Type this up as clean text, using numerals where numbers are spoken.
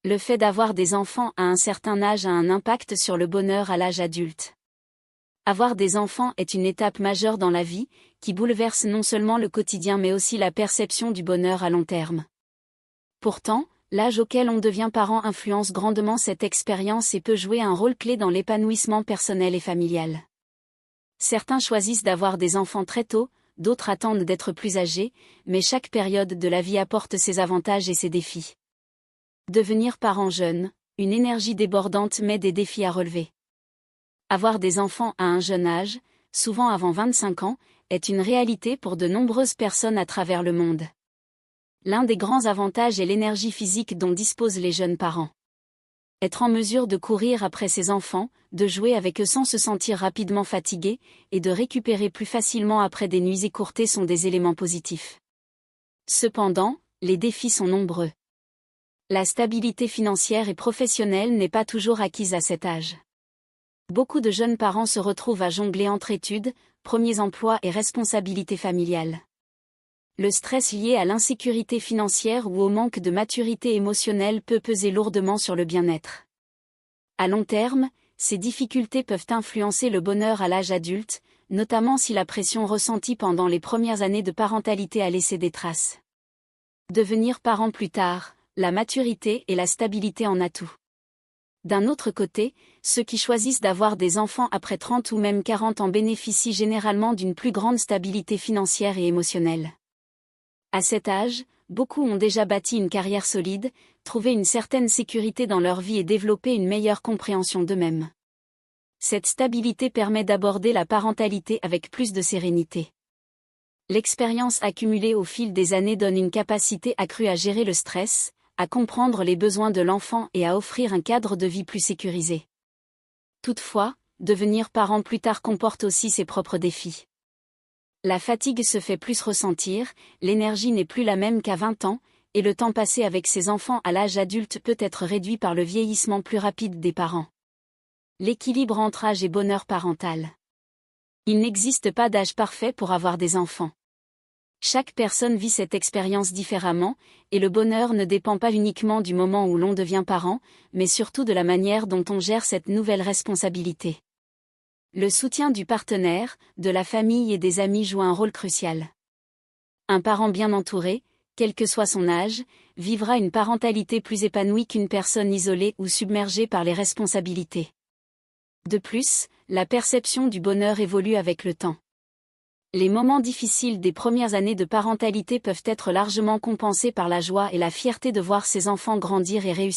Le fait d'avoir des enfants à un certain âge a un impact sur le bonheur à l'âge adulte. Avoir des enfants est une étape majeure dans la vie, qui bouleverse non seulement le quotidien mais aussi la perception du bonheur à long terme. Pourtant, l'âge auquel on devient parent influence grandement cette expérience et peut jouer un rôle clé dans l'épanouissement personnel et familial. Certains choisissent d'avoir des enfants très tôt, d'autres attendent d'être plus âgés, mais chaque période de la vie apporte ses avantages et ses défis. Devenir parent jeune, une énergie débordante met des défis à relever. Avoir des enfants à un jeune âge, souvent avant 25 ans, est une réalité pour de nombreuses personnes à travers le monde. L'un des grands avantages est l'énergie physique dont disposent les jeunes parents. Être en mesure de courir après ses enfants, de jouer avec eux sans se sentir rapidement fatigué, et de récupérer plus facilement après des nuits écourtées sont des éléments positifs. Cependant, les défis sont nombreux. La stabilité financière et professionnelle n'est pas toujours acquise à cet âge. Beaucoup de jeunes parents se retrouvent à jongler entre études, premiers emplois et responsabilités familiales. Le stress lié à l'insécurité financière ou au manque de maturité émotionnelle peut peser lourdement sur le bien-être. À long terme, ces difficultés peuvent influencer le bonheur à l'âge adulte, notamment si la pression ressentie pendant les premières années de parentalité a laissé des traces. Devenir parent plus tard, la maturité et la stabilité en atout. D'un autre côté, ceux qui choisissent d'avoir des enfants après 30 ou même 40 ans bénéficient généralement d'une plus grande stabilité financière et émotionnelle. À cet âge, beaucoup ont déjà bâti une carrière solide, trouvé une certaine sécurité dans leur vie et développé une meilleure compréhension d'eux-mêmes. Cette stabilité permet d'aborder la parentalité avec plus de sérénité. L'expérience accumulée au fil des années donne une capacité accrue à gérer le stress, à comprendre les besoins de l'enfant et à offrir un cadre de vie plus sécurisé. Toutefois, devenir parent plus tard comporte aussi ses propres défis. La fatigue se fait plus ressentir, l'énergie n'est plus la même qu'à 20 ans, et le temps passé avec ses enfants à l'âge adulte peut être réduit par le vieillissement plus rapide des parents. L'équilibre entre âge et bonheur parental. Il n'existe pas d'âge parfait pour avoir des enfants. Chaque personne vit cette expérience différemment, et le bonheur ne dépend pas uniquement du moment où l'on devient parent, mais surtout de la manière dont on gère cette nouvelle responsabilité. Le soutien du partenaire, de la famille et des amis joue un rôle crucial. Un parent bien entouré, quel que soit son âge, vivra une parentalité plus épanouie qu'une personne isolée ou submergée par les responsabilités. De plus, la perception du bonheur évolue avec le temps. Les moments difficiles des premières années de parentalité peuvent être largement compensés par la joie et la fierté de voir ses enfants grandir et réussir.